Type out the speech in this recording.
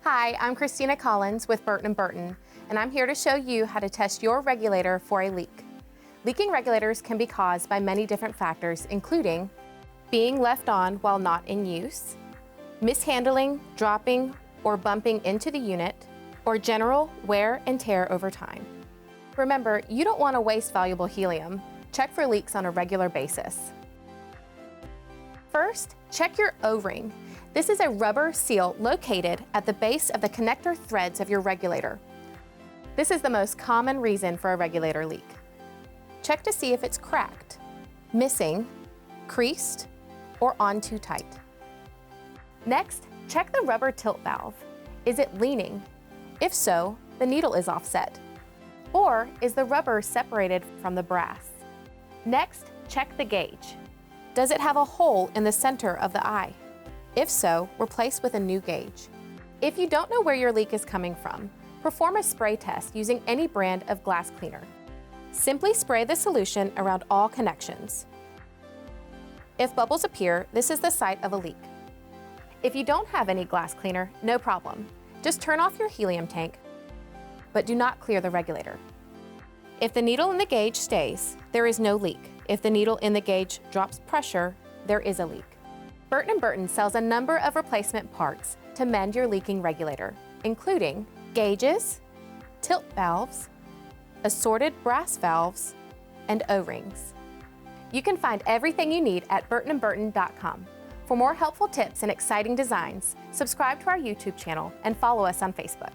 Hi, I'm Christina Collins with Burton+BURTON, and I'm here to show you how to test your regulator for a leak. Leaking regulators can be caused by many different factors, including being left on while not in use, mishandling, dropping, or bumping into the unit, or general wear and tear over time. Remember, you don't want to waste valuable helium. Check for leaks on a regular basis. First, check your O-ring. This is a rubber seal located at the base of the connector threads of your regulator. This is the most common reason for a regulator leak. Check to see if it's cracked, missing, creased, or on too tight. Next, check the rubber tilt valve. Is it leaning? If so, the needle is offset. Or is the rubber separated from the brass? Next, check the gauge. Does it have a hole in the center of the eye? If so, replace with a new gauge. If you don't know where your leak is coming from, perform a spray test using any brand of glass cleaner. Simply spray the solution around all connections. If bubbles appear, this is the site of a leak. If you don't have any glass cleaner, no problem. Just turn off your helium tank, but do not clear the regulator. If the needle in the gauge stays, there is no leak. If the needle in the gauge drops pressure, there is a leak. Burton+BURTON sells a number of replacement parts to mend your leaking regulator, including gauges, tilt valves, assorted brass valves, and O-rings. You can find everything you need at burton+burton.com. For more helpful tips and exciting designs, subscribe to our YouTube channel and follow us on Facebook.